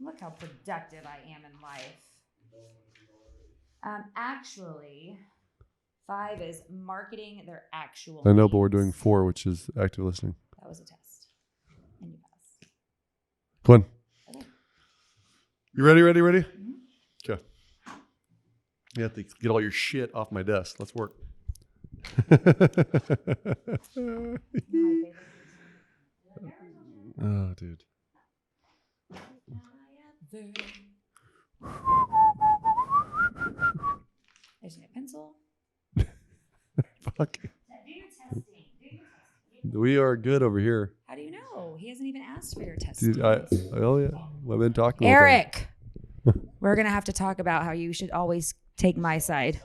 Look how productive I am in life. Actually, 5 is marketing their actual I know, but we're needs. doing 4, which is active listening. That was a test. And you passed. Come on. Okay. You ready? Mm-hmm. Okay. You have to get all your shit off my desk. Let's work. Oh, dude. I just need a pencil. Fuck. Do your testing. We are good over here. How do you know? He hasn't even asked for your testing. Dude, I've been talking. Eric, we're going to have to talk about how you should always take my side.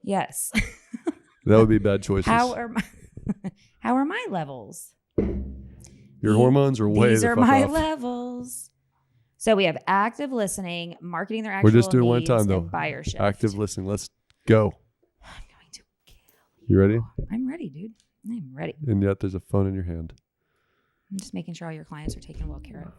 Yes. That would be bad choices. How are my levels? Your hormones are way These the are fuck my off. levels. So we have active listening, marketing their actual We're just doing needs, one time though. and buyer shift. Active listening. let's go. I'm going to kill You ready? I'm ready, dude. I'm ready. And yet there's a phone in your hand. I'm just making sure all your clients are taken well care of.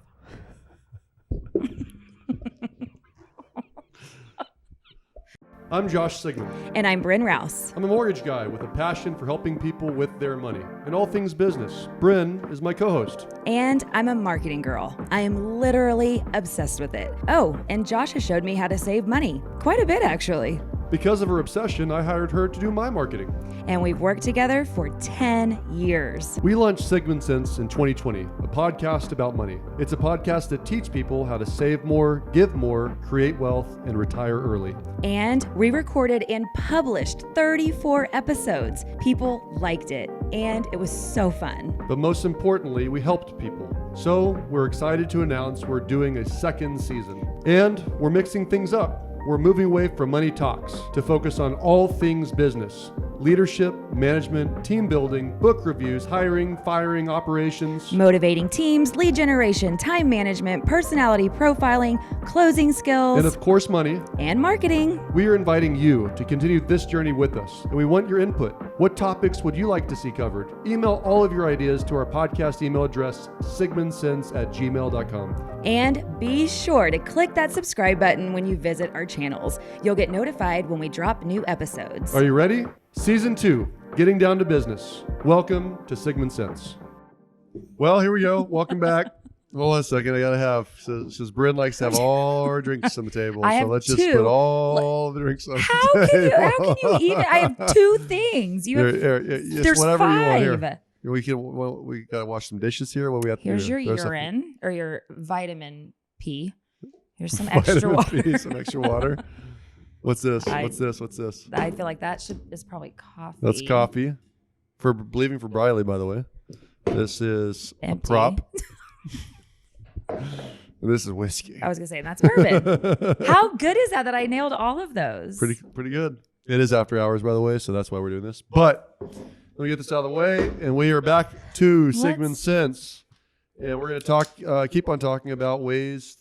I'm Josh Sigman. And I'm Bryn Rouse. I'm a mortgage guy with a passion for helping people with their money and all things business. Bryn is my co-host. And I'm a marketing girl. I am literally obsessed with it. Oh, and Josh has showed me how to save money. Quite a bit, actually. Because of her obsession, I hired her to do my marketing. And we've worked together for 10 years. We launched Sigman Sense in 2020, a podcast about money. It's a podcast that teaches people how to save more, give more, create wealth, and retire early. And we recorded and published 34 episodes. People liked it, and it was so fun. But most importantly, we helped people. So we're excited to announce we're doing a second season. And we're mixing things up. We're moving away from money talks to focus on all things business. Leadership, management, team building, book reviews, hiring, firing, operations. Motivating teams, lead generation, time management, personality profiling, closing skills. And of course, money. And marketing. We are inviting you to continue this journey with us, and we want your input. What topics would you like to see covered? Email all of your ideas to our podcast email address, sigmansense@gmail.com. And be sure to click that subscribe button when you visit our channels. You'll get notified when we drop new episodes. Are you ready? Season 2, Getting Down to Business. Welcome to Sigman Sense. Well, here we go. Welcome back. Hold on a second. I got to have, says Bryn likes to have all our drinks on the table. So let's just put all the drinks on the table. How can you even? I have 2 things. You have, there's whatever 5. you want here. We got to wash some dishes here. What we have to Here's do? your urine or your vitamin P. Here's some extra water. P, some extra water. What's this? What's this? I feel like that is probably coffee. That's coffee. For Believing for Briley, by the way. This is empty. A prop. This is whiskey. I was gonna say that's bourbon. How good is that I nailed all of those? Pretty good. It is after hours, by the way, so that's why we're doing this. But let me get this out of the way, and we are back to Sigman Sense, and we're going to keep on talking about ways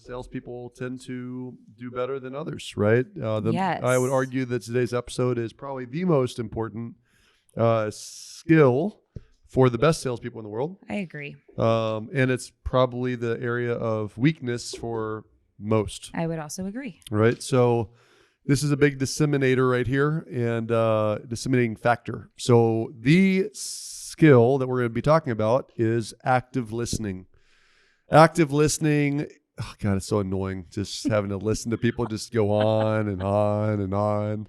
salespeople tend to do better than others, right? Yes. I would argue that today's episode is probably the most important skill for the best salespeople in the world. I agree. And it's probably the area of weakness for most. I would also agree. Right. So this is a big disseminator right here and disseminating factor. So the skill that we're going to be talking about is active listening. Active listening. Oh God, it's so annoying just having to listen to people just go on and on and on.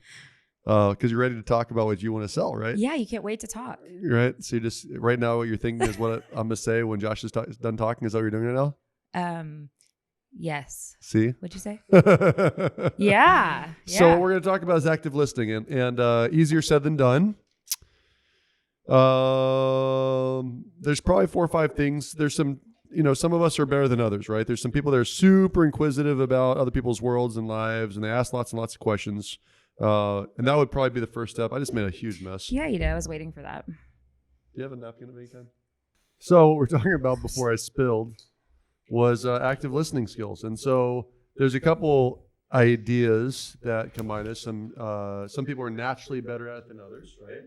Because you're ready to talk about what you want to sell, right? Yeah, you can't wait to talk. Right. So you just right now what you're thinking is what I'm gonna say when Josh is done talking. Is that what you're doing right now? Yes. See? What'd you say? Yeah. So what we're gonna talk about is active listening and easier said than done. There's probably 4 or 5 things. There's some. Some of us are better than others, right? There's some people that are super inquisitive about other people's worlds and lives, and they ask lots and lots of questions. And that would probably be the first step. I just made a huge mess. Yeah, you did. I was waiting for that. Do you have a napkin at any time? So what we're talking about before I spilled was active listening skills. And so there's a couple ideas that combine this. Some people are naturally better at it than others, right?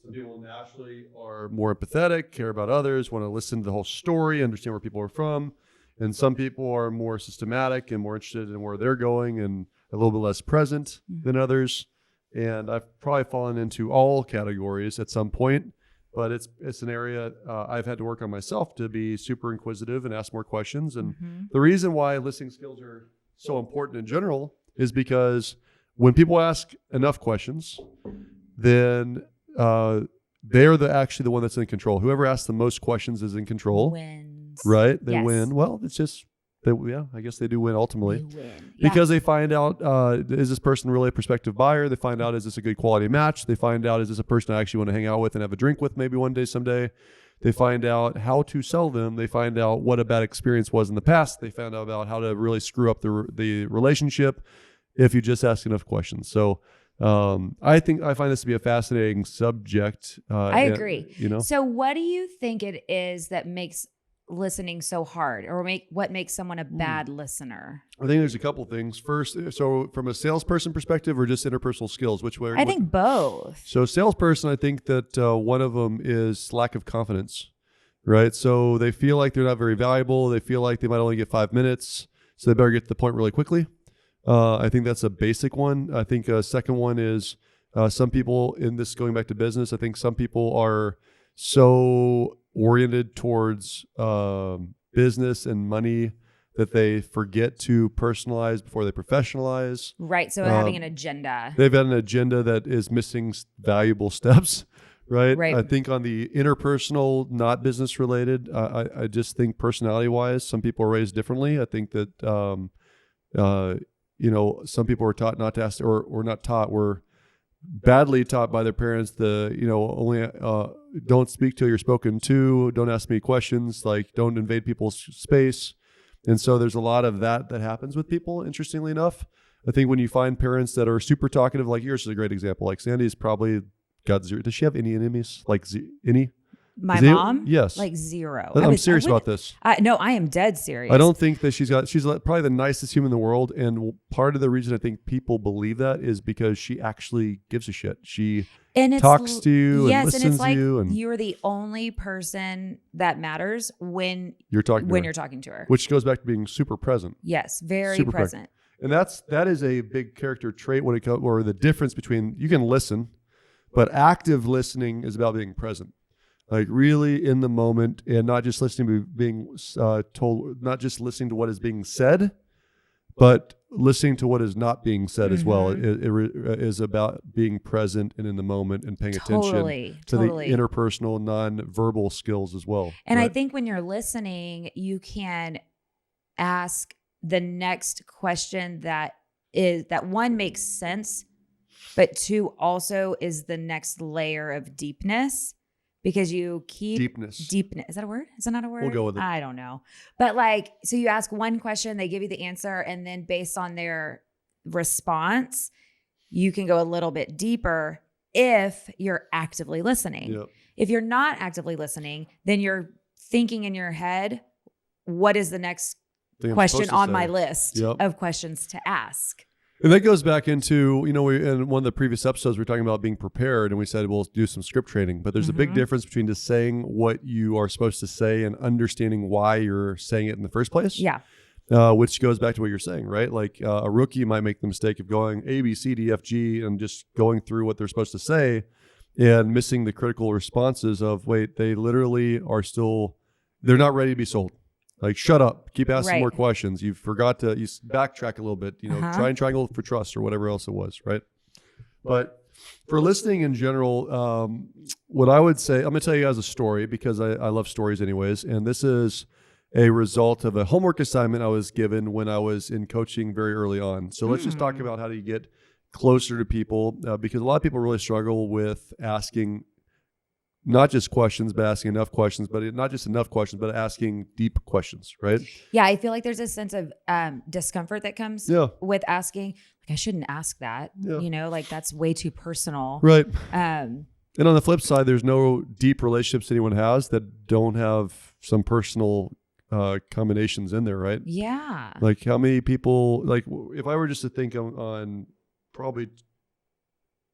Some people naturally are more empathetic, care about others, want to listen to the whole story, understand where people are from. And some people are more systematic and more interested in where they're going and a little bit less present than others. And I've probably fallen into all categories at some point, but it's an area I've had to work on myself to be super inquisitive and ask more questions. And the reason why listening skills are so important in general is because when people ask enough questions, then they're actually the one that's in control. Whoever asks the most questions is in control. Wins. Right? They win. Well, it's just, I guess they do win ultimately. They win. Because they find out, is this person really a prospective buyer? They find out, is this a good quality match? They find out, is this a person I actually want to hang out with and have a drink with maybe one day, someday? They find out how to sell them. They find out what a bad experience was in the past. They found out about how to really screw up the relationship if you just ask enough questions. So I find this to be a fascinating subject. I agree. You know. So what do you think it is that makes listening so hard, or what makes someone a bad listener? I think there's a couple things. First, so from a salesperson perspective or just interpersonal skills, which way? I think both. So salesperson, I think that one of them is lack of confidence, right? So they feel like they're not very valuable. They feel like they might only get 5 minutes, so they better get to the point really quickly. I think that's a basic one. I think a second one is some people in this, going back to business, I think some people are so oriented towards business and money that they forget to personalize before they professionalize. Right. So having an agenda. They've got an agenda that is missing valuable steps. Right. I think on the interpersonal, not business related, I just think personality wise, some people are raised differently. I think that, some people were taught not to ask, or not taught, were badly taught by their parents only don't speak till you're spoken to, don't ask me questions, like don't invade people's space. And so there's a lot of that happens with people, interestingly enough. I think when you find parents that are super talkative, like yours is a great example, like Sandy's probably got zero. Does she have any enemies? Like any? My mom? Yes. Like zero. I'm serious about this. No, I am dead serious. I don't think that she's probably the nicest human in the world. And part of the reason I think people believe that is because she actually gives a shit. She talks to you and listens and it's like to you. And you're the only person that matters when you're talking to her. Which goes back to being super present. Yes, very super present. And that is a big character trait when it comes, or the difference between, you can listen, but active listening is about being present. Like really in the moment, and not just listening to being told, not just listening to what is being said, but listening to what is not being said as well. It is about being present and in the moment and paying attention to the interpersonal, non-verbal skills as well. And I think when you're listening, you can ask the next question that one makes sense, but two also is the next layer of deepness. Because you keep deepness. Is that a word? Is that not a word? We'll go with it. I don't know. But so you ask one question, they give you the answer, and then based on their response, you can go a little bit deeper if you're actively listening. Yep. If you're not actively listening, then you're thinking in your head, what is the next question on my list of questions to ask? And that goes back into, in one of the previous episodes, we were talking about being prepared, and we said we'll do some script training. But there's a big difference between just saying what you are supposed to say and understanding why you're saying it in the first place. Yeah. Which goes back to what you're saying, right? Like a rookie might make the mistake of going A, B, C, D, F, G, and just going through what they're supposed to say and missing the critical responses of, wait, they literally they're not ready to be sold. Like, shut up. Keep asking more questions. You forgot to backtrack a little bit, try and triangle for trust or whatever else it was, right? But for listening in general, what I would say, I'm going to tell you guys a story because I love stories anyways. And this is a result of a homework assignment I was given when I was in coaching very early on. So let's just talk about how do you get closer to people because a lot of people really struggle with asking not just questions, but asking enough questions, but not just enough questions, but asking deep questions, right? Yeah, I feel like there's a sense of discomfort that comes with asking, like, I shouldn't ask that, like that's way too personal. Right. And on the flip side, there's no deep relationships anyone has that don't have some personal combinations in there, right? Yeah. Like how many people, like if I were just to think on probably,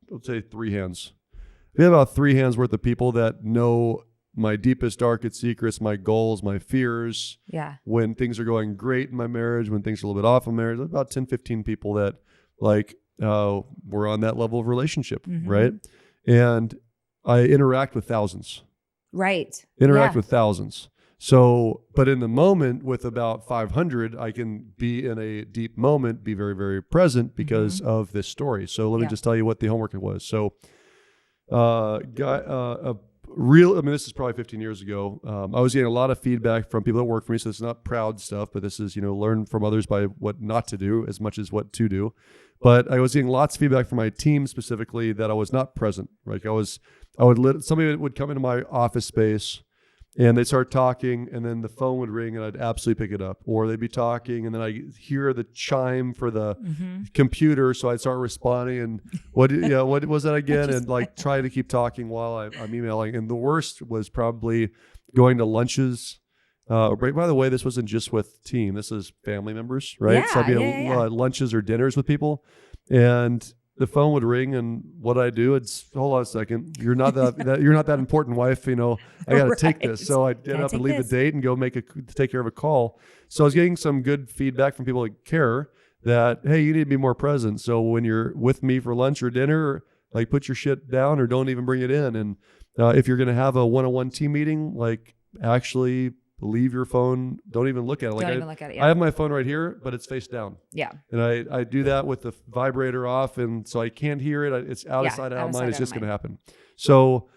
let's say 3 hands. We have about 3 hands worth of people that know my deepest, darkest secrets, my goals, my fears. Yeah. When things are going great in my marriage, when things are a little bit off in marriage, about 10, 15 people that like we're on that level of relationship, right? And I interact with thousands. Right. Interact with thousands. So, but in the moment with about 500, I can be in a deep moment, be very, very present because of this story. So let me just tell you what the homework was. So, this is probably 15 years ago. I was getting a lot of feedback from people that work for me. So it's not proud stuff, but this is, learn from others by what not to do as much as what to do. But I was getting lots of feedback from my team specifically that I was not present. Like somebody would come into my office space and they'd start talking, and then the phone would ring, and I'd absolutely pick it up. Or they'd be talking, and then I hear the chime for the computer, so I'd start responding. And what was that again? And like try to keep talking while I'm emailing. And the worst was probably going to lunches. By the way, this wasn't just with team. This is family members, right? Yeah, so I'd be at lunches or dinners with people, and the phone would ring, and what I do, it's hold on a second. You're not you're not that important, wife. I got to take this. So I get up and leave the date and go take care of a call. So I was getting some good feedback from people that care that, hey, you need to be more present. So when you're with me for lunch or dinner, like put your shit down or don't even bring it in. And if you're going to have a one-on-one team meeting, like actually leave your phone. Don't even look at it. Don't even look at it. Yeah. I have my phone right here, but it's face down. Yeah. And I do that with the vibrator off, and so I can't hear it. It's out of sight, out of mind. It's just going to happen. So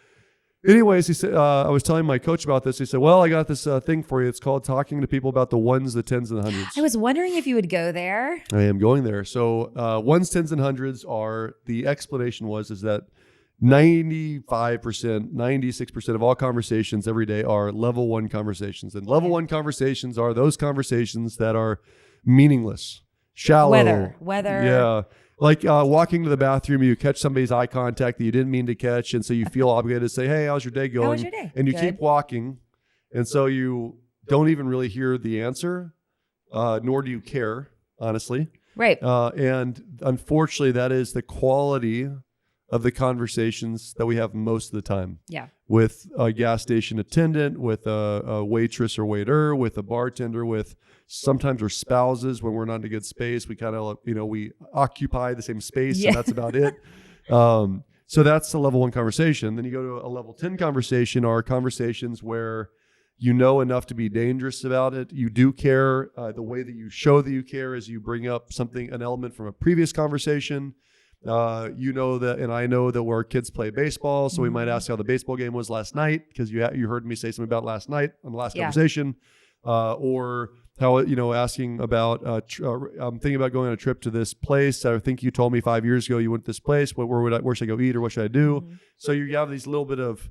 anyways, he said, I was telling my coach about this. He said, well, I got this thing for you. It's called talking to people about the ones, the tens, and the hundreds. I was wondering if you would go there. I am going there. So ones, tens, and hundreds the explanation is that 95%, 96% of all conversations every day are level 1 conversations. And level 1 conversations are those conversations that are meaningless, shallow. Weather. Yeah. Like walking to the bathroom, you catch somebody's eye contact that you didn't mean to catch. And so you feel obligated to say, hey, how's your day going? How was your day? And you keep walking. And so you don't even really hear the answer, nor do you care, honestly. Right. And unfortunately, that is the quality of the conversations that we have most of the time. Yeah. With a gas station attendant, with a waitress or waiter, with a bartender, with sometimes our spouses when we're not in a good space. We kind of, we occupy the same space and that's about it. So that's the level 1 conversation. Then you go to a level 10 conversation, are conversations where you know enough to be dangerous about it. You do care. The way that you show that you care is you bring up an element from a previous conversation. That, and I know that our kids play baseball, so we might ask how the baseball game was last night because you heard me say something about last night on the last conversation, or how asking about I'm thinking about going on a trip to this place. I think you told me 5 years ago you went to this place. Where should I go eat, or what should I do? So you have these little bit of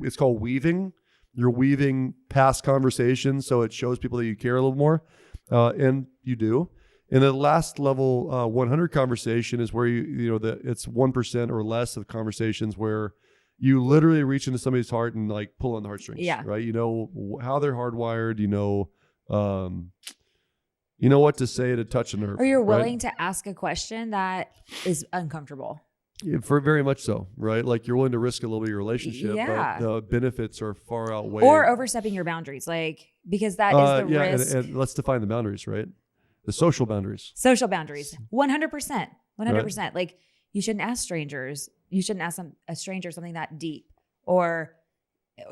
it's called weaving. You're weaving past conversations, so it shows people that you care a little more, and you do. And the last level 100 conversation is where it's 1% or less of conversations where you literally reach into somebody's heart and like pull on the heartstrings. Yeah. Right. You know how they're hardwired. You know what to say to touch a nerve. Or you're willing to ask a question that is uncomfortable. Yeah, for very much so, right? Like you're willing to risk a little bit of your relationship, but the benefits are far outweigh. Or overstepping your boundaries, because that is the risk. And let's define the boundaries, right? The social boundaries. 100%. 100%. Like you shouldn't ask strangers. You shouldn't ask a stranger something that deep, or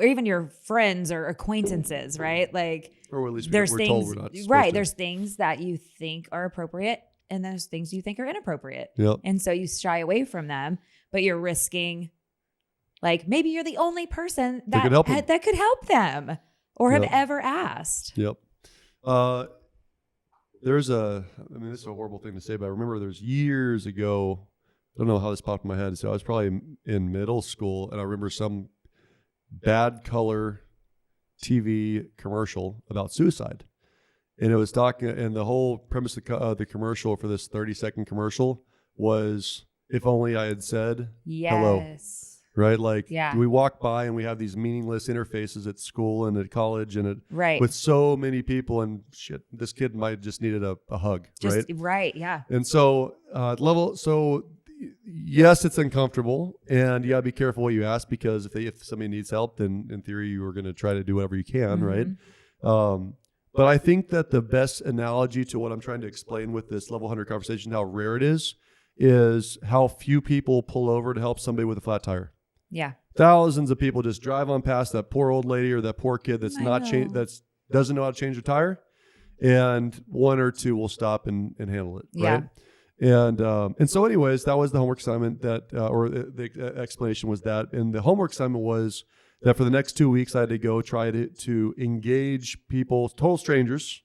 even your friends or acquaintances, right? Like, or at least we're told we're not right. There's things that you think are appropriate, and there's things you think are inappropriate. Yep. And so you shy away from them, but you're risking, like maybe you're the only person that could help them or have ever asked. Yep. This is a horrible thing to say, but I remember there's years ago, I don't know how this popped in my head. So I was probably in middle school, and I remember some bad color TV commercial about suicide. And it was and the whole premise of the commercial for this 30-second commercial was, if only I had said hello. Right? Like we walk by and we have these meaningless interfaces at school and at college and with so many people, and shit, this kid might have just needed a hug. Right. Right. Yeah. And so yes, it's uncomfortable, and you gotta be careful what you ask, because if somebody needs help, then in theory you are going to try to do whatever you can, right? But I think that the best analogy to what I'm trying to explain with this level 100 conversation, how rare it is how few people pull over to help somebody with a flat tire. Yeah. Thousands of people just drive on past that poor old lady or that poor kid that's doesn't know how to change a tire, and one or two will stop and handle it, right? And so anyways, that was the homework assignment or the explanation was that. And the homework assignment was that for the next 2 weeks, I had to go try to engage people, total strangers.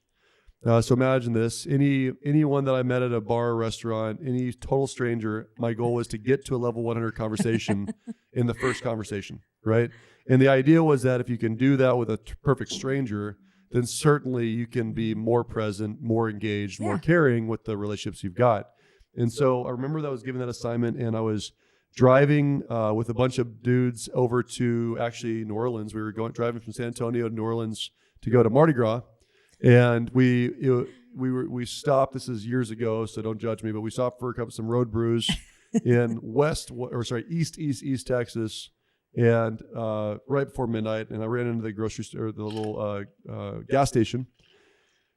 So imagine this, anyone that I met at a bar or restaurant, any total stranger, my goal was to get to a level 100 conversation in the first conversation, right? And the idea was that if you can do that with a perfect stranger, then certainly you can be more present, more engaged, more caring with the relationships you've got. And so I remember that I was given that assignment, and I was driving with a bunch of dudes over to actually New Orleans. We were driving from San Antonio to New Orleans to go to Mardi Gras, and we stopped. This is years ago, so don't judge me, but we stopped for some road brews in East Texas, and right before midnight. And I ran into the grocery store, the little gas station.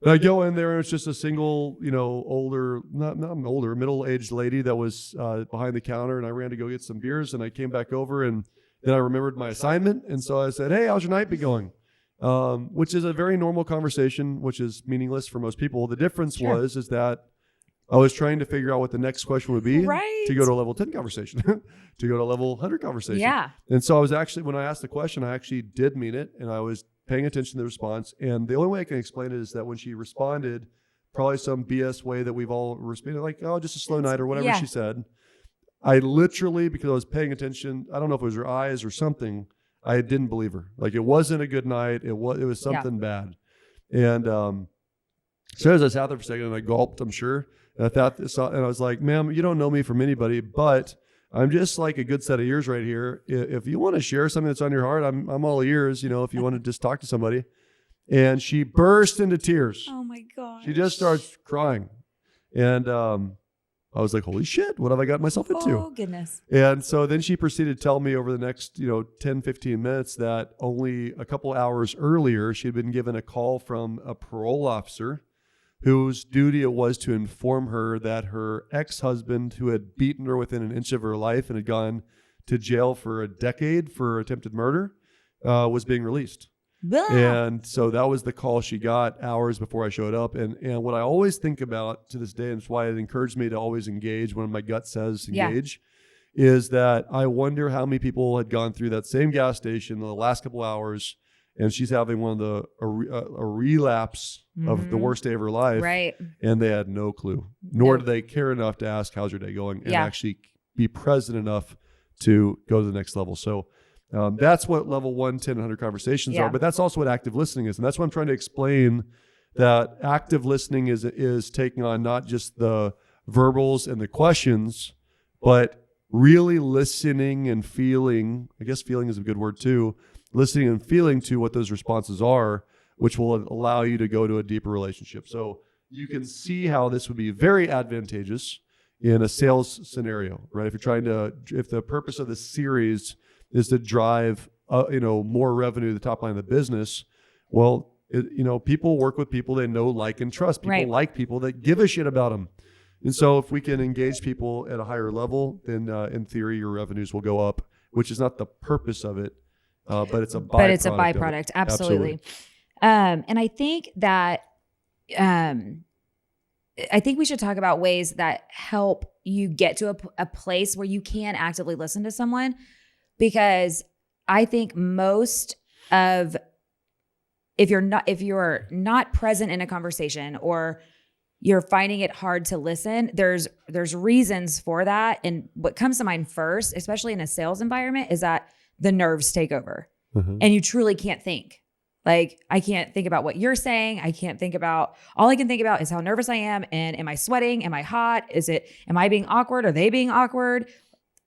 And I go in there, and it's just a single, middle-aged lady that was behind the counter. And I ran to go get some beers, and I came back over, and then I remembered my assignment. And so I said, "Hey, how's your night been going?" Which is a very normal conversation, which is meaningless for most people. The difference is that I was trying to figure out what the next question would be to go to a level 10 conversation, to go to a level 100 conversation. Yeah. And so I was actually, when I asked the question, I actually did mean it, and I was paying attention to the response. And the only way I can explain it is that when she responded, probably some BS way that we've all responded, like, "Oh, just a slow night," or whatever she said. I literally, because I was paying attention, I don't know if it was her eyes or something, I didn't believe her. Like, it wasn't a good night. It was something bad. And so as I sat there for a second, and I gulped, I'm sure. And I thought this, and I was like, "Ma'am, you don't know me from anybody, but I'm just like a good set of ears right here. If you want to share something that's on your heart, I'm all ears, if you want to just talk to somebody." And she burst into tears. Oh my God. She just starts crying. And I was like, "Holy shit, what have I got myself into?" Oh, goodness. And so then she proceeded to tell me over the next, 10, 15 minutes that only a couple hours earlier, she had been given a call from a parole officer whose duty it was to inform her that her ex-husband, who had beaten her within an inch of her life and had gone to jail for a decade for attempted murder, was being released. And so that was the call she got hours before I showed up. And what I always think about to this day, and it's why it encouraged me to always engage when my gut says engage, is that I wonder how many people had gone through that same gas station in the last couple hours, and she's having one of a relapse of the worst day of her life. Right. And they had no clue, nor did they care enough to ask, "How's your day going?" and actually be present enough to go to the next level. So that's what level 1, 10, 100 conversations are. But that's also what active listening is. And that's what I'm trying to explain, that active listening is taking on not just the verbals and the questions, but really listening and feeling. I guess feeling is a good word too. Listening and feeling to what those responses are, which will allow you to go to a deeper relationship. So you can see how this would be very advantageous in a sales scenario, right? If the purpose of this series is to drive, more revenue to the top line of the business, well, people work with people they know, like, and trust. People like people that give a shit about them. And so if we can engage people at a higher level, then in theory, your revenues will go up, which is not the purpose of it. But it's a byproduct. But it's a byproduct. Absolutely. And I think that, I think we should talk about ways that help you get to a place where you can actively listen to someone, because I think if you're not present in a conversation, or you're finding it hard to listen, there's reasons for that. And what comes to mind first, especially in a sales environment, is that the nerves take over, and you truly can't think. Like, I can't think about what you're saying. All I can think about is how nervous I am. And am I sweating? Am I hot? Am I being awkward? Are they being awkward?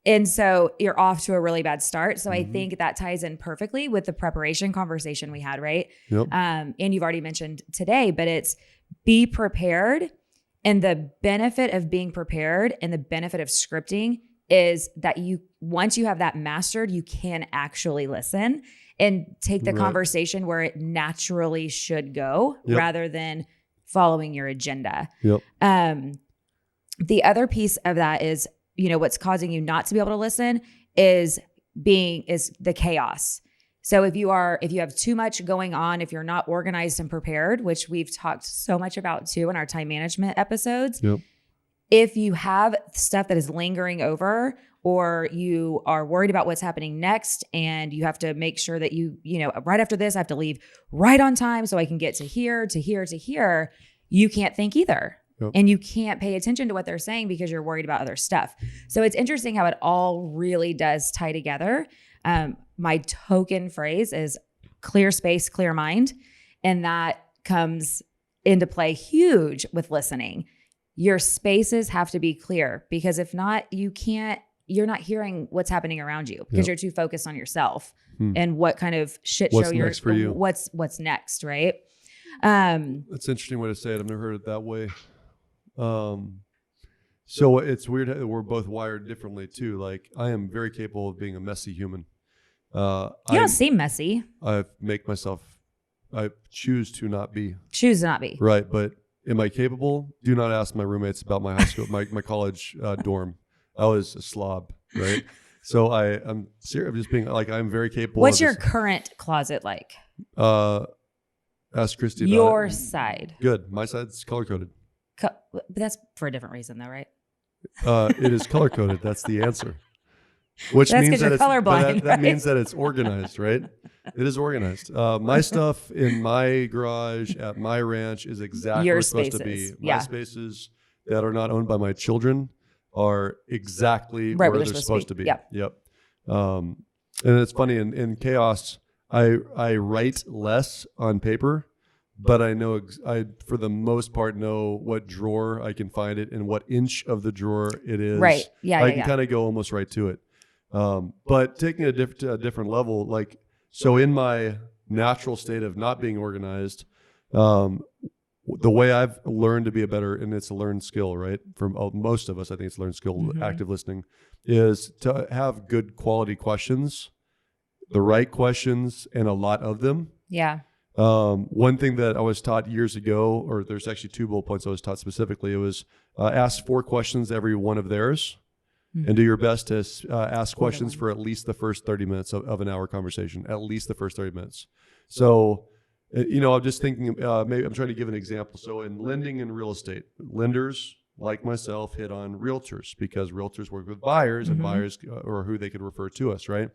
And so you're off to a really bad start. So I think that ties in perfectly with the preparation conversation we had, right? Yep. And you've already mentioned today, but it's be prepared And the benefit of being prepared and the benefit of scripting is that once you have that mastered, you can actually listen and take the conversation where it naturally should go rather than following your agenda. The other piece of that is, what's causing you not to be able to listen is the chaos. So if you have too much going on, if you're not organized and prepared, which we've talked so much about too in our time management episodes, if you have stuff that is lingering over, or you are worried about what's happening next, and you have to make sure that right after this, I have to leave right on time so I can get to here, to here, to here, you can't think either. And you can't pay attention to what they're saying because you're worried about other stuff. So it's interesting how it all really does tie together. My token phrase is clear space, clear mind. And that comes into play huge with listening. Your spaces have to be clear, because if not, you're not hearing what's happening around you because you're too focused on yourself and what kind of shit show you're, next for you? What's next, right? That's an interesting way to say it. I've never heard it that way. So it's weird that we're both wired differently too. Like, I am very capable of being a messy human. You don't seem messy. I choose to not be. Right. But am I capable? Do not ask my roommates about my high school, my college dorm. I was a slob, right? So I'm serious. I'm just being like, I'm very capable. What's your current closet like? Ask Christy about your it. Side. Good. My side's color coded. But that's for a different reason though, right? It is color coded. That's the answer. Which means that it's colorblind. That means that it's organized, right? It is organized. My stuff in my garage at my ranch is exactly where it's supposed to be. My spaces that are not owned by my children are exactly where they're supposed to be. Yep. And it's funny, in chaos, I write less on paper, but I know I for the most part know what drawer I can find it and what inch of the drawer it is. Right. Yeah. I can kind of go almost right to it. But taking it to a different level, like, so in my natural state of not being organized, the way I've learned to be and it's a learned skill, right? For most of us, I think it's a learned skill, active listening, is to have good quality questions, the right questions, and a lot of them. Yeah. One thing that I was taught years ago, or there's actually 2 bullet points I was taught specifically, it was ask 4 questions every one of theirs. And do your best to ask questions for at least the first 30 minutes of an hour conversation, at least the first 30 minutes. So, I'm just thinking, maybe I'm trying to give an example. So in lending and real estate, lenders like myself hit on realtors because realtors work with buyers and buyers or who they could refer to us, right?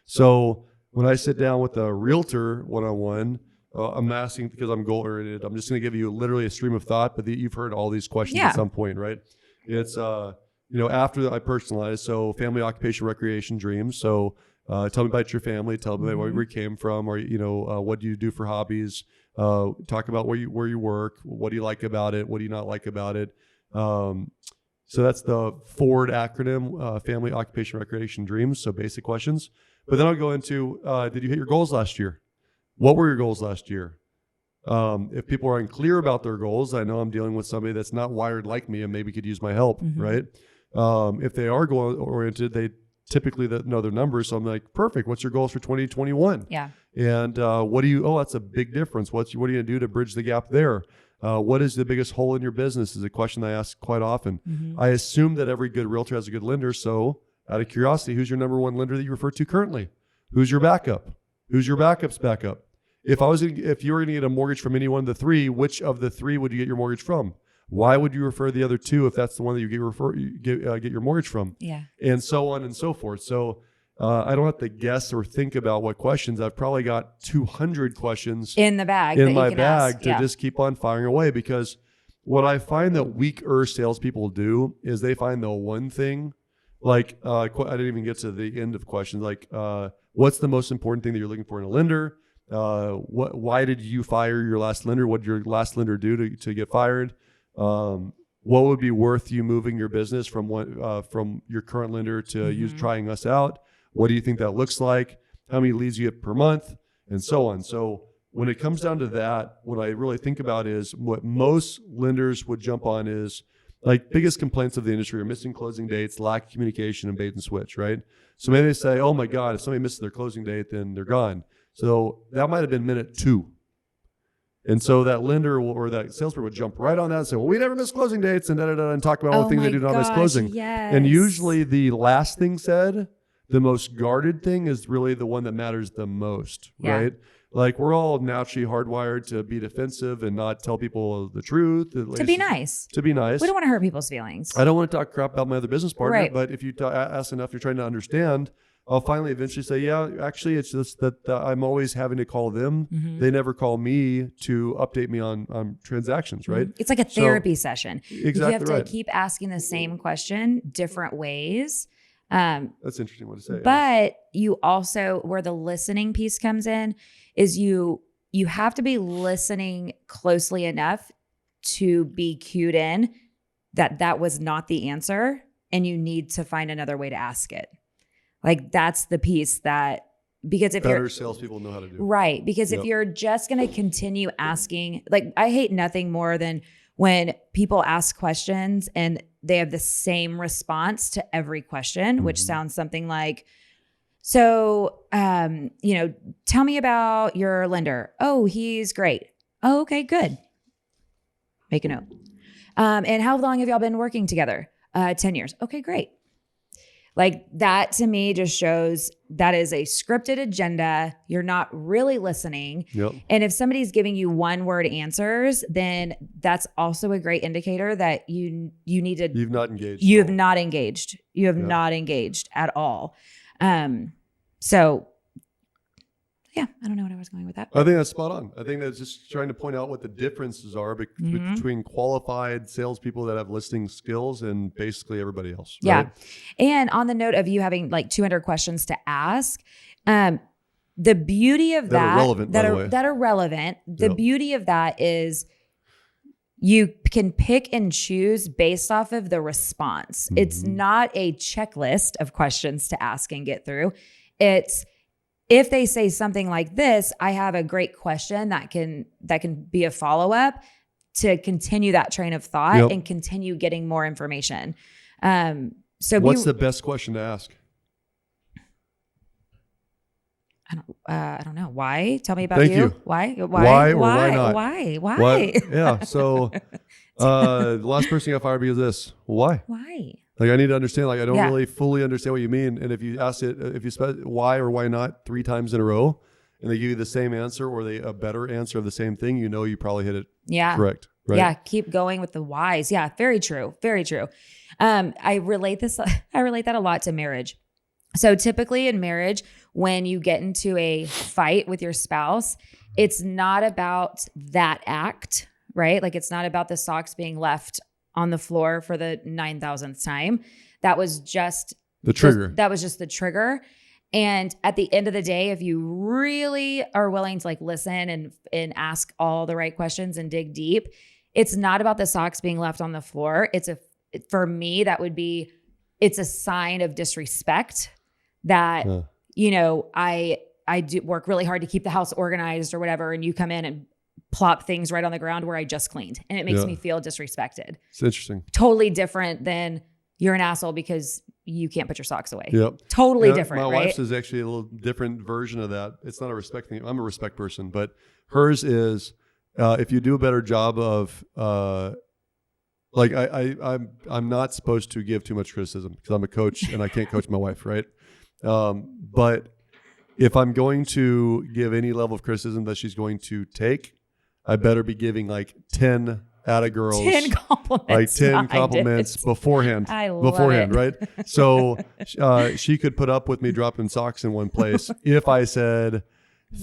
So when I sit down with a realtor one-on-one, I'm asking because I'm goal-oriented. I'm just going to give you literally a stream of thought, but you've heard all these questions at some point, right? It's, after I personalize, so family, occupation, recreation, dreams. So tell me about your family. Tell me where you came from, or what do you do for hobbies? Talk about where you work. What do you like about it? What do you not like about it? So that's the FORD acronym: family, occupation, recreation, dreams. So basic questions. But then I'll go into: did you hit your goals last year? What were your goals last year? If people are unclear about their goals, I know I'm dealing with somebody that's not wired like me and maybe could use my help, right? If they are goal oriented, they typically know their numbers. So I'm like, perfect. What's your goals for 2021? Yeah. And that's a big difference. What are you going to do to bridge the gap there? What is the biggest hole in your business is a question I ask quite often. I assume that every good realtor has a good lender. So out of curiosity, who's your number one lender that you refer to currently? Who's your backup? Who's your backup's backup? If you were going to get a mortgage from any one of the 3, which of the 3 would you get your mortgage from? Why would you refer the other 2 if that's the one that you get your mortgage from? Yeah. And so on and so forth. So I don't have to guess or think about what questions. I've probably got 200 questions in the bag to just keep on firing away, because what I find that weaker salespeople do is they find the one thing, like I didn't even get to the end of questions, like what's the most important thing that you're looking for in a lender? Why did you fire your last lender? What did your last lender do to get fired? What would be worth you moving your business from your current lender to trying us out? What do you think that looks like? How many leads you get per month? And so on. So when it comes down to that, what I really think about is what most lenders would jump on is like biggest complaints of the industry are missing closing dates, lack of communication, and bait and switch, right? So maybe they say, oh my God, if somebody misses their closing date, then they're gone. So that might have been minute 2. And so that lender or that salesperson would jump right on that and say, well, we never miss closing dates and da-da-da, and talk about all the things they do to not miss closing. Yes. And usually the last thing said, the most guarded thing, is really the one that matters the most, right? Like we're all naturally hardwired to be defensive and not tell people the truth. To be nice. To be nice. We don't want to hurt people's feelings. I don't want to talk crap about my other business partner, Right. but if you ask enough, you're trying to understand, I'll finally eventually say, yeah, actually, it's just that I'm always having to call them. Mm-hmm. They never call me to update me on transactions, right? It's like a therapy session. Exactly you have right. to keep asking the same question different ways. That's interesting what to say. But you also, where the listening piece comes in, is you have to be listening closely enough to be cued in that was not the answer, and you need to find another way to ask it. Like that's the piece that, because if better salespeople know how to do. Right. Because if you're just going to continue asking, like I hate nothing more than when people ask questions and they have the same response to every question, which sounds something like, so, tell me about your lender. Oh, he's great. Oh, okay, good. Make a note. And how long have y'all been working together? 10 years. Okay, great. Like that to me just shows that is a scripted agenda. You're not really listening. Yep. And if somebody's giving you one word answers, then that's also a great indicator that you need to. You've not engaged. You have not engaged. You have not engaged at all. So yeah, I don't know what I was going with that. I think that's spot on. I think that's just trying to point out what the differences are between qualified salespeople that have listing skills and basically everybody else. Right? Yeah. And on the note of you having like 200 questions to ask, the beauty of that are relevant. The beauty of that is you can pick and choose based off of the response. It's not a checklist of questions to ask and get through. It's, if they say something like this, I have a great question that can be a follow-up to continue that train of thought and continue getting more information. So what's the best question to ask? I don't know. Why? Tell me about Thank you. you. Why? Why or why not? Why? What? Yeah. So the last person got fired because of this. Why? Why? Like I need to understand. Like I don't really fully understand what you mean. And if you ask it, if you why or why not 3 times in a row, and they give you the same answer or a better answer of the same thing, you probably hit it correct. Right? Yeah. Keep going with the whys. Yeah. Very true. Very true. I relate that a lot to marriage. So typically in marriage, when you get into a fight with your spouse, it's not about that act, right? Like it's not about the socks being left on the floor for the 9,000th time. That was just the trigger. That was just the trigger. And at the end of the day, if you really are willing to like listen and ask all the right questions and dig deep, it's not about the socks being left on the floor. For me, that would be, it's a sign of disrespect that, I do work really hard to keep the house organized or whatever. And you come in and plop things right on the ground where I just cleaned, and it makes me feel disrespected. It's interesting. Totally different than you're an asshole because you can't put your socks away. Yep. Totally different, my right? wife's is actually a little different version of that. It's not a respect thing. I'm a respect person, but hers is if you do a better job of I'm not supposed to give too much criticism because I'm a coach and I can't coach my wife, right? But if I'm going to give any level of criticism that she's going to take, I better be giving like 10 attagirls, 10 compliments, like 10 compliments beforehand. I love beforehand, it. right? So she could put up with me dropping socks in one place if I said,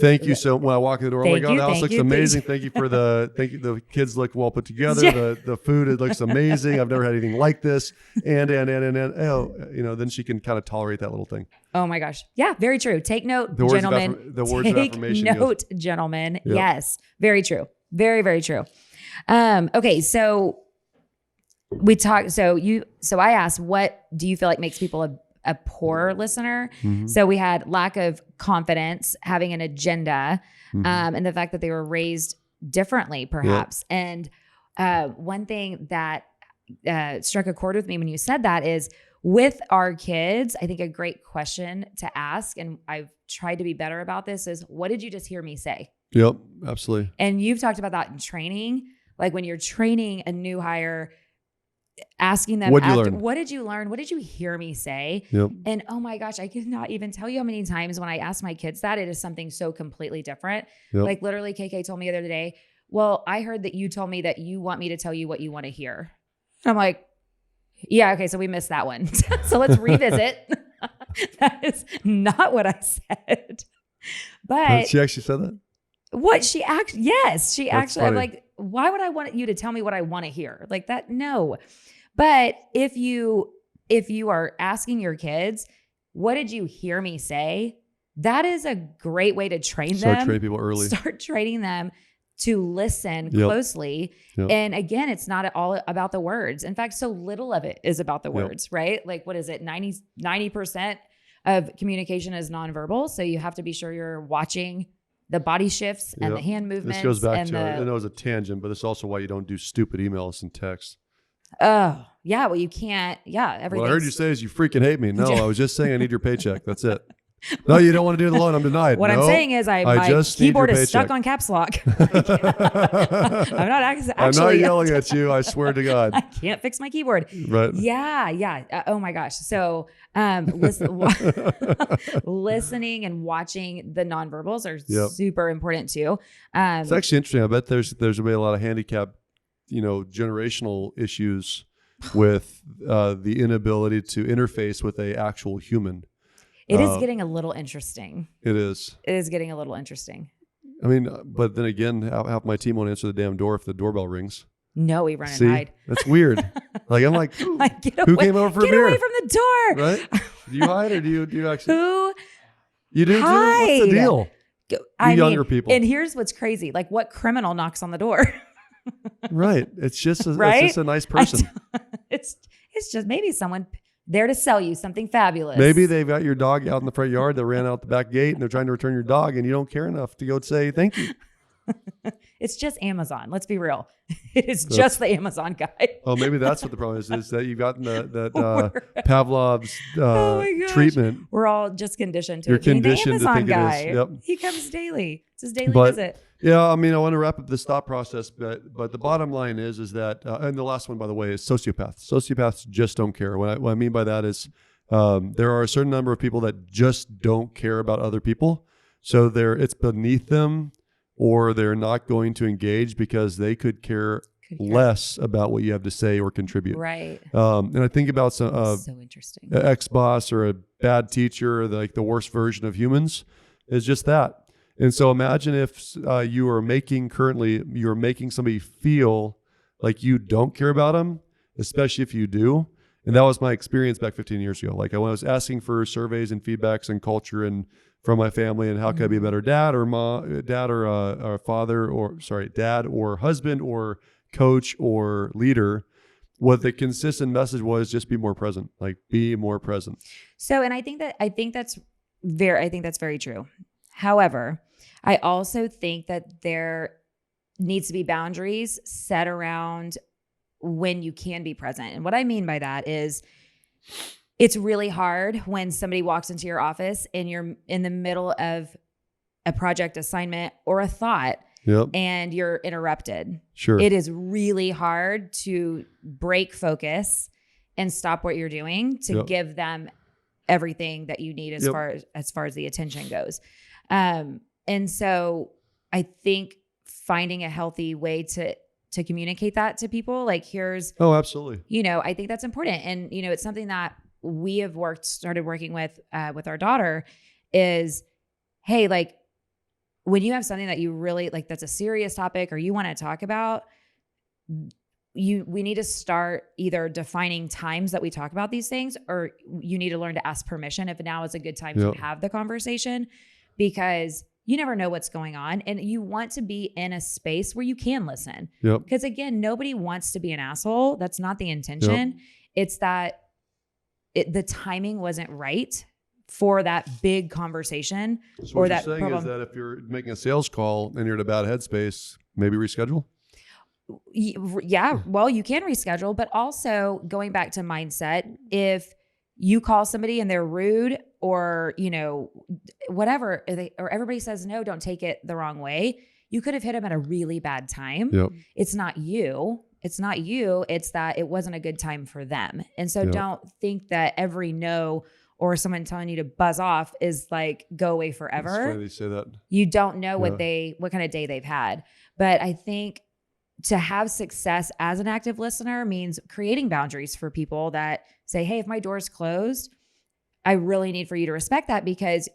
"Thank you so." When I walk in the door, oh my God, the house looks amazing. Thank you for the kids look well put together. Yeah. The food, it looks amazing. I've never had anything like this. And then she can kind of tolerate that little thing. Oh my gosh. Yeah, very true. Take note, The gentlemen. words of affirmation. Take note, gentlemen. Yep. Yes, very true. Very, very true. Okay, so we talked. So I asked, what do you feel like makes people a poor listener? Mm-hmm. So we had lack of confidence, having an agenda, and the fact that they were raised differently, perhaps. And one thing that struck a chord with me when you said that is with our kids, I think a great question to ask, and I've tried to be better about this, is what did you just hear me say? Yep, absolutely. And you've talked about that in training. Like when you're training a new hire, asking them, what did you learn? What did you learn? What did you hear me say? Yep. And oh my gosh, I cannot even tell you how many times when I ask my kids that, it is something so completely different. Yep. Like literally KK told me the other day, well, I heard that you told me that you want me to tell you what you want to hear. And I'm like, yeah, okay, so we missed that one. So let's revisit. That is not what I said. But she actually said that? What she actually, yes, she That's actually, funny. I'm like, why would I want you to tell me what I want to hear? Like that? No. But if you are asking your kids, what did you hear me say? That is a great way to train them. Start training people early. Start training them to listen Yep. closely. Yep. And again, it's not all about the words. In fact, so little of it is about the Yep. words, right? Like what is it? 90% of communication is nonverbal. So you have to be sure you're watching the body shifts and Yep. the hand movements. This goes back and to, I know it was a tangent, but this is also why you don't do stupid emails and texts. Oh, yeah. Well, you can't. Yeah. Everything. What I heard you say is you freaking hate me. No, I was just saying I need your paycheck. That's it. No, you don't want to do the loan. I'm denied. What No, I'm saying is my just need keyboard your is stuck paycheck. on caps lock. I'm not actually. I'm not yelling at you. I swear to God. I can't fix my keyboard. Right. Yeah. Yeah. Oh my gosh. So, listening and watching the nonverbals are Yep. super important too. It's actually interesting. I bet there's going to be a lot of handicap, generational issues with the inability to interface with a actual human. It is getting a little interesting. It is. It is getting a little interesting. I mean, but then again, half my team won't answer the damn door if the doorbell rings. No, we run and See, hide. that's weird. I'm like, who Like, get came over for a Get beer? away from the door. Right? Do you hide or do you actually? Who? You do too? What's Hide. the deal? Younger people. And here's what's crazy. Like what criminal knocks on the door? Right. It's just Right? it's just a nice person. It's just maybe someone there to sell you something fabulous. Maybe they've got your dog out in the front yard that ran out the back gate and they're trying to return your dog and you don't care enough to go say thank you. It's just Amazon. Let's be real. It is just the Amazon guy. Oh, maybe that's what the problem is that you've gotten that We're- Pavlov's Oh my gosh. treatment. We're all just conditioned to You're it being the conditioned to Amazon think it is. guy. Yep. He comes daily. It's his daily But- visit. Yeah, I mean, I want to wrap up this thought process, but the bottom line is that, and the last one, by the way, is sociopaths. Sociopaths just don't care. What I mean by that is there are a certain number of people that just don't care about other people. So it's beneath them or they're not going to engage because they could care less about what you have to say or contribute. Right. And I think about some So interesting. an ex-boss or a bad teacher, or the worst version of humans is just that. And so imagine if you're making somebody feel like you don't care about them, especially if you do. And that was my experience back 15 years ago. Like when I was asking for surveys and feedbacks and culture and from my family and how could I be a better dad or father or dad or husband or coach or leader. What the consistent message was, just be more present. Like be more present. So, and I think that's very true. However, I also think that there needs to be boundaries set around when you can be present. And what I mean by that is it's really hard when somebody walks into your office and you're in the middle of a project assignment or a thought Yep. and you're interrupted. Sure. It is really hard to break focus and stop what you're doing to Yep. give them everything that you need as Yep. far as the attention goes. And so I think finding a healthy way to communicate that to people, like here's, Oh, absolutely. I think that's important. And, it's something that we have started working with our daughter is, hey, like when you have something that you really like, that's a serious topic or you want to talk about, we need to start either defining times that we talk about these things, or you need to learn to ask permission if now is a good time Yep. to have the conversation, because you never know what's going on. And you want to be in a space where you can listen. Yep. Because again, nobody wants to be an asshole. That's not the intention. It's that the timing wasn't right for that big conversation So or what that you're saying problem. is that if you're making a sales call and you're in a bad headspace, maybe reschedule? Yeah, well, you can reschedule, but also going back to mindset, if you call somebody and they're rude or, whatever, or everybody says no, don't take it the wrong way. You could have hit them at a really bad time. Yep. It's not you. It's not you. It's that it wasn't a good time for them. And so Yep. don't think that every no or someone telling you to buzz off is like, go away It's forever. funny they say that. You don't know what Yeah. what kind of day they've had. But I think to have success as an active listener means creating boundaries for people that say, hey, if my door's closed, I really need for you to respect that, because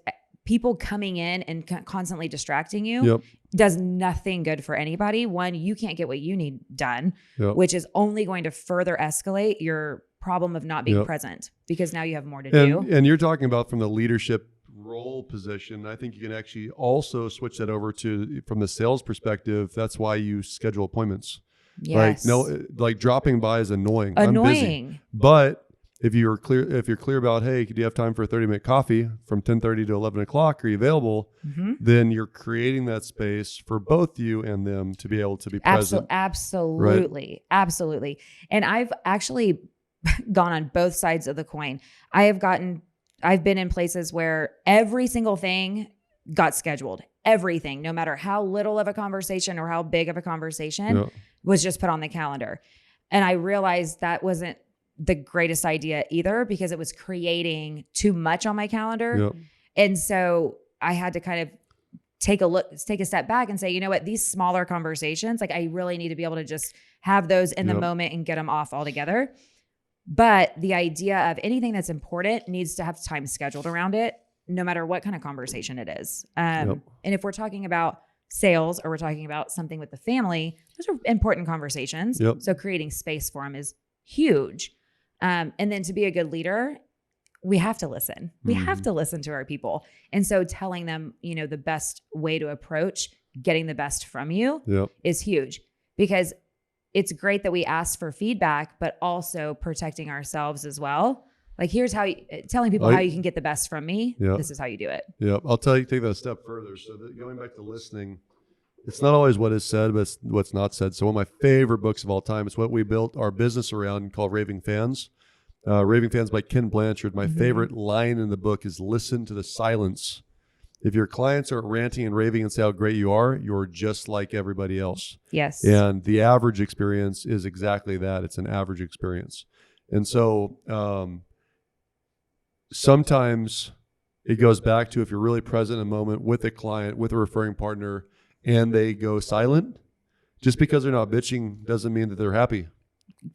people coming in and constantly distracting you Yep. does nothing good for anybody. One, you can't get what you need done, Yep. which is only going to further escalate your problem of not being Yep. present, because now you have more to do. And you're talking about from the leadership role position. I think you can actually also switch that over to from the sales perspective. That's why you schedule appointments. Yes. Like dropping by is annoying. I'm busy. Annoying. But if you're clear about, hey, do you have time for a 30-minute coffee from 10:30 to 11 o'clock? Are you available? Mm-hmm. Then you're creating that space for both you and them to be able to be present. Absolutely. Right? Absolutely. And I've actually gone on both sides of the coin. I've been in places where every single thing got scheduled. Everything, no matter how little of a conversation or how big of a conversation, Yeah. was just put on the calendar. And I realized that wasn't the greatest idea either, because it was creating too much on my calendar. Yep. And so I had to kind of take a step back and say, you know what, these smaller conversations, like I really need to be able to just have those in the Yep. moment and get them off altogether. But the idea of anything that's important needs to have time scheduled around it, no matter what kind of conversation it is. Yep. And if we're talking about sales or we're talking about something with the family, those are important conversations. Yep. So creating space for them is huge. And then to be a good leader, we have to listen. We have to listen to our people. And so telling them, the best way to approach getting the best from you Yep. is huge, because it's great that we ask for feedback, but also protecting ourselves as well. Like, here's how telling people how you can get the best from me. Yeah. This is how you do it. Yep. I'll take that a step further. So going back to listening, it's not always what is said, but it's what's not said. So one of my favorite books of all time, it's what we built our business around, called Raving Fans. Raving Fans by Ken Blanchard. My favorite line in the book is, listen to the silence. If your clients are ranting and raving and say how great you are, you're just like everybody else. Yes. And the average experience is exactly that. It's an average experience. And so sometimes it goes back to, if you're really present in a moment with a client, with a referring partner, and they go silent, just because they're not bitching doesn't mean that they're happy.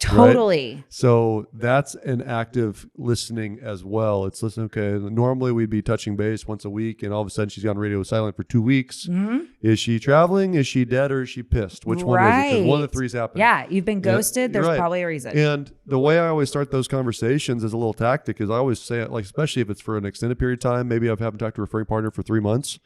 Totally. Right? So that's an active listening as well. It's listening. Okay, normally we'd be touching base once a week, and all of a sudden she's gone radio silent for 2 weeks. Mm-hmm. Is she traveling? Is she dead? Or is she pissed? Which one is it? Because one of the three's happening. Yeah, you've been ghosted. You're There's right. probably a reason. And the way I always start those conversations as a little tactic is, I always say it, like, especially if it's for an extended period of time, maybe I haven't talked to a referring partner for 3 months.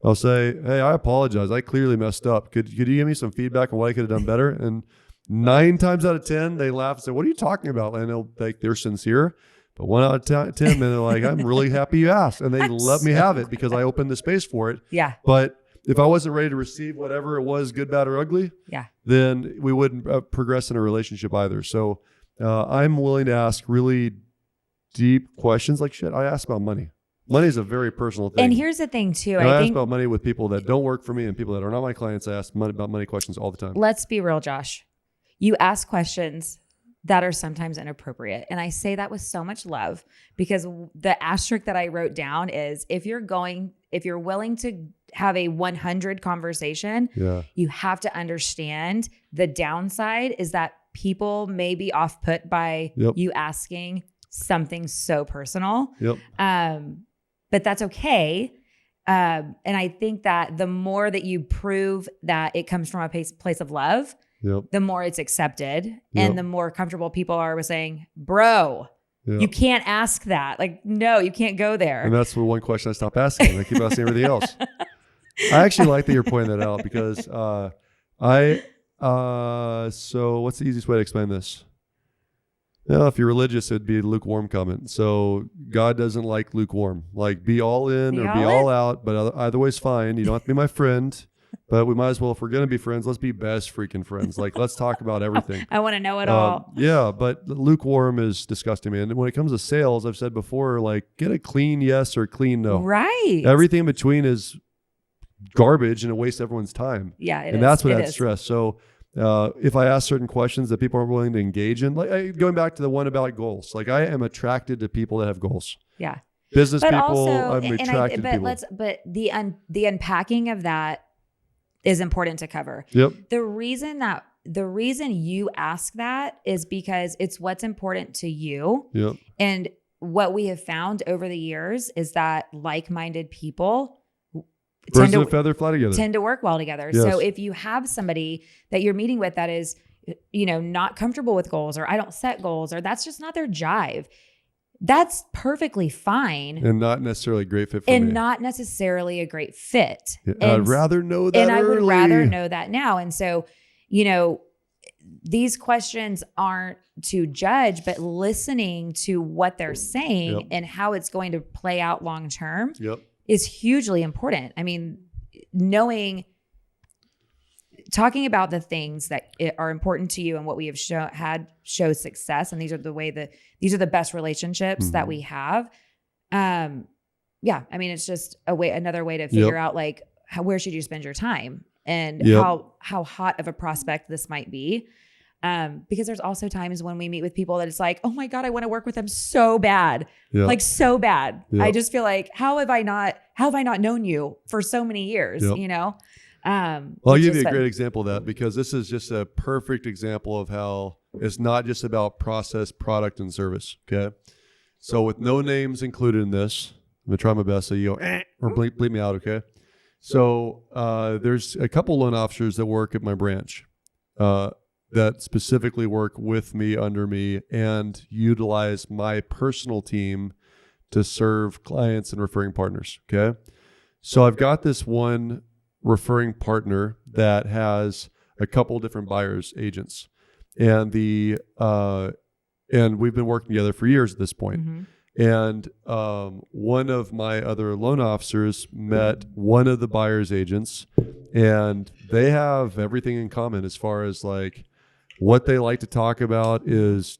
I'll say, hey, I apologize. I clearly messed up. Could you give me some feedback on what I could have done better? And 9 times out of 10, they laugh and say, what are you talking about? And they're sincere. But 1 out of 10, and they're like, I'm really happy you asked. And they let me have it because I opened the space for it. Yeah. But if I wasn't ready to receive whatever it was, good, bad, or ugly, Yeah. then we wouldn't progress in a relationship either. So I'm willing to ask really deep questions. Like, shit, I ask about money. Money is a very personal thing. And here's the thing too. And I ask think, about money with people that don't work for me and people that are not my clients. I ask about money questions all the time. let's be real, Josh. You ask questions that are sometimes inappropriate. And I say that with so much love, because the asterisk that I wrote down is, if you're willing to have a 100 conversation, Yeah. you have to understand the downside is that people may be off put by Yep. you asking something so personal. Yep. But that's okay. And I think that the more that you prove that it comes from a place of love, Yep. the more it's accepted, Yep. and the more comfortable people are with saying, bro, Yep. you can't ask that. Like, no, you can't go there. And that's the one question I stopped asking. I keep asking everything else. I actually like that you're pointing that out, because so what's the easiest way to explain this? Well, if you're religious, it'd be a lukewarm comment. So God doesn't like lukewarm. Like be all in or be all out, but either way's fine. You don't have to be my friend, but we might as well, if we're going to be friends, let's be best freaking friends. Like let's talk about everything. I want to know it all. Yeah, but lukewarm is disgusting, man. And when it comes to sales, I've said before, like get a clean yes or clean no. Right. Everything in between is garbage and it wastes everyone's time. Yeah, and that's what adds stress. So if I ask certain questions that people aren't willing to engage in, like going back to the one about goals, like I am attracted to people that have goals. Yeah. Business but people, also, I'm attracted to people. But the unpacking of that is important to cover. Yep. The reason you ask that is because it's what's important to you. Yep. And what we have found over the years is that like-minded people Birds of a feather fly together. Tend to work well together. Yes. So if you have somebody that you're meeting with that is, not comfortable with goals, or I don't set goals, or that's just not their jive, that's perfectly fine. And not necessarily a great fit for me. And not necessarily a great fit. Yeah, I'd rather know that And early. I would rather know that now. And so, these questions aren't to judge, but listening to what they're saying and how it's going to play out long term. Yep. Is hugely important. I mean, talking about the things that are important to you and what we have show success, and these are the best relationships that we have. I mean, it's just another way to figure out like where should you spend your time and how hot of a prospect this might be. Because there's also times when we meet with people that it's like, oh my God, I want to work with them so bad. Like so bad. I just feel like, how have I not known you for so many years, Well, I'll give you a great example of that, because this is just a perfect example of how it's not just about process, product, and service. Okay. So with no names included in this, I'm gonna try my best so you go, or bleep me out. Okay. So there's a couple loan officers that work at my branch. That specifically work with me, under me, and utilize my personal team to serve clients and referring partners. Okay. So I've got this one referring partner that has a couple different buyers agents, and and we've been working together for years at this point. Mm-hmm. And one of my other loan officers met one of the buyer's agents, and they have everything in common as far as like what they like to talk about is,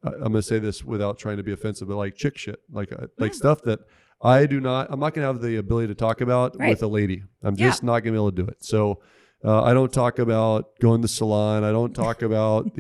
I'm going to say this without trying to be offensive, but like chick shit, like stuff that I'm not going to have the ability to talk about with a lady. I'm just not going to be able to do it. So I don't talk about going to the salon. I don't talk about,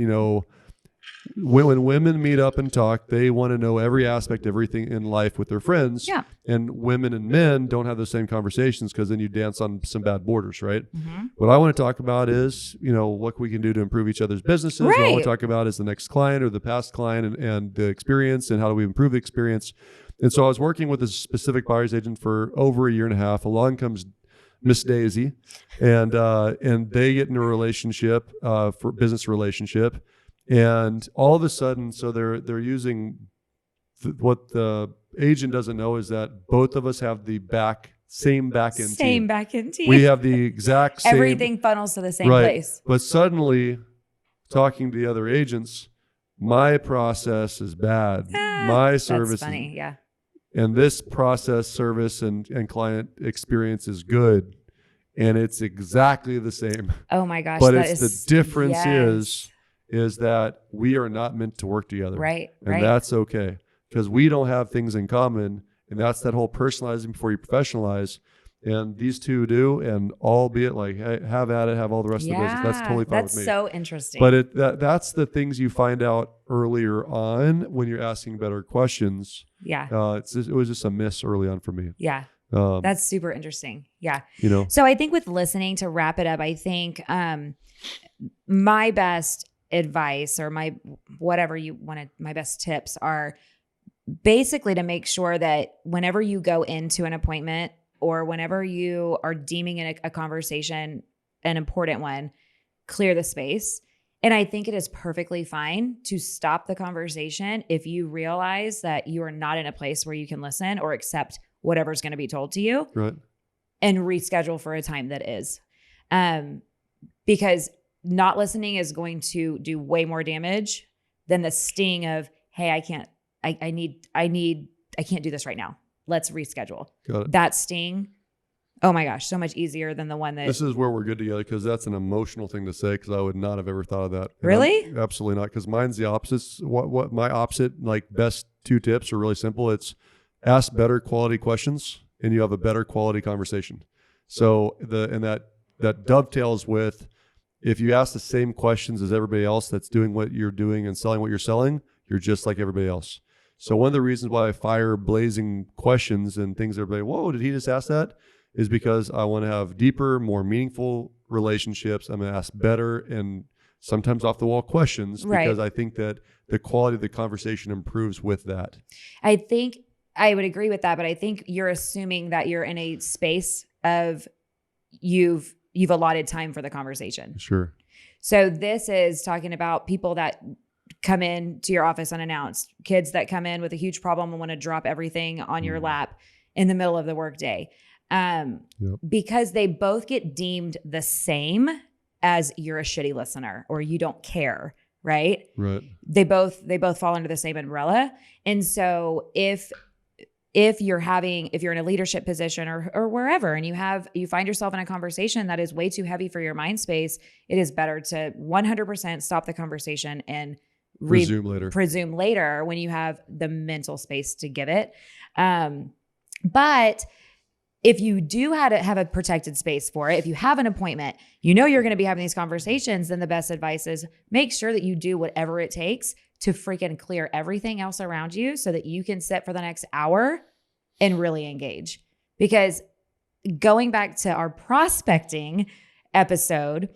when women meet up and talk, they want to know every aspect, everything in life with their friends. Yeah. And women and men don't have those same conversations, because then you dance on some bad borders, right? Mm-hmm. What I want to talk about is, what we can do to improve each other's businesses. Right. What I want to talk about is the next client or the past client and the experience, and how do we improve the experience. And so I was working with a specific buyer's agent for over a year and a half. Along comes Miss Daisy, and they get into a relationship, for business relationship. And all of a sudden, so they're using what the agent doesn't know is that both of us have the same back end team. We have the exact same. Everything funnels to the same place. But suddenly, talking to the other agents, my process is bad. My service. That's funny, yeah. And this process, service, and client experience is good, and it's exactly the same. Oh my gosh! But the difference is that we are not meant to work together. Right. And that's okay, because we don't have things in common. And that's that whole personalizing before you professionalize. And these two do, and albeit like, hey, have at it, have all the rest of the business. That's totally fine with me. That's so interesting. But that's the things you find out earlier on when you're asking better questions. Yeah. It was just a miss early on for me. Yeah. That's super interesting. Yeah. You know. So I think with listening, to wrap it up, I think my best advice, or my best tips are basically to make sure that whenever you go into an appointment, or whenever you are deeming a conversation an important one, clear the space. And I think it is perfectly fine to stop the conversation if you realize that you are not in a place where you can listen or accept whatever's going to be told to you, right? And reschedule for a time that is. Because not listening is going to do way more damage than the sting of, hey, I can't do this right now. Let's reschedule. Got it. That sting, oh my gosh, so much easier than the one that. This is where we're good together because that's an emotional thing to say because I would not have ever thought of that. And Really? Absolutely not, because mine's the opposite. What my opposite, like best 2 tips are really simple. It's ask better quality questions and you have a better quality conversation. So that dovetails with, if you ask the same questions as everybody else that's doing what you're doing and selling what you're selling, you're just like everybody else. So one of the reasons why I fire blazing questions and things everybody, whoa, did he just ask that? Is because I want to have deeper, more meaningful relationships. I'm going to ask better and sometimes off the wall questions because I think that the quality of the conversation improves with that. I think I would agree with that, but I think you're assuming that you're in a space of you've allotted time for the conversation. Sure. So this is talking about people that come in to your office unannounced, kids that come in with a huge problem and want to drop everything on your lap in the middle of the workday. Because they both get deemed the same as you're a shitty listener or you don't care, right? Right. They both fall under the same umbrella. And so if you're in a leadership position or wherever, and you find yourself in a conversation that is way too heavy for your mind space, it is better to 100% stop the conversation and presume later when you have the mental space to give it. But if you do have a protected space for it, if you have an appointment, you're going to be having these conversations, then the best advice is make sure that you do whatever it takes to freaking clear everything else around you so that you can sit for the next hour and really engage. Because going back to our prospecting episode,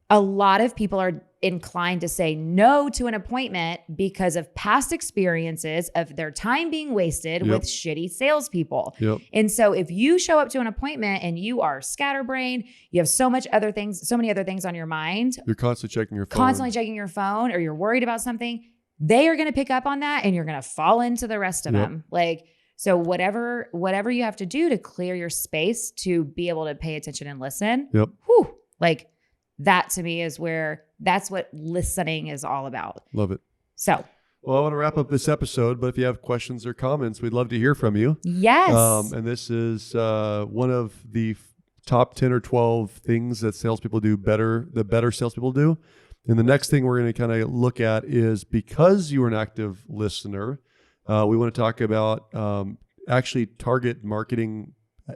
a lot of people are inclined to say no to an appointment because of past experiences of their time being wasted with shitty salespeople. Yep. And so if you show up to an appointment and you are scatterbrained, you have so many other things on your mind. You're constantly checking your phone. Or you're worried about something, they are going to pick up on that and you're going to fall into the rest of them. So whatever you have to do to clear your space to be able to pay attention and listen. That to me that's what listening is all about. Love it. So, well, I want to wrap up this episode, but if you have questions or comments, we'd love to hear from you. Yes. And this is one of the top 10 or 12 things that salespeople do better, the better salespeople do. And the next thing we're going to kind of look at is, because you are an active listener, we want to talk about actually target marketing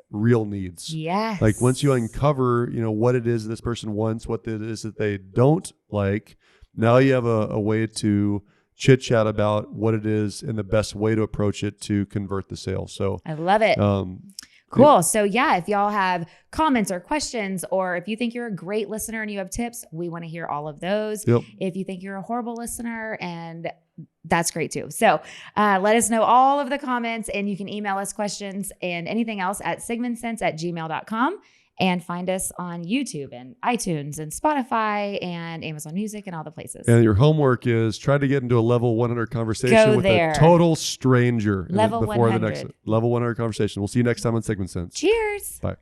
real needs. Yes. Like once you uncover, what it is this person wants, what it is that they don't like, now you have a way to chit chat about what it is and the best way to approach it to convert the sale. So I love it. Cool. So if y'all have comments or questions, or if you think you're a great listener and you have tips, we want to hear all of those. Yep. If you think you're a horrible listener, and that's great too. So let us know all of the comments, and you can email us questions and anything else at sigmansense@gmail.com, and find us on YouTube and iTunes and Spotify and Amazon Music and all the places. And your homework is try to get into a level 100 conversation with a total stranger level before 100. the next level 100 conversation. We'll see you next time on Sigman Sense. Cheers. Bye.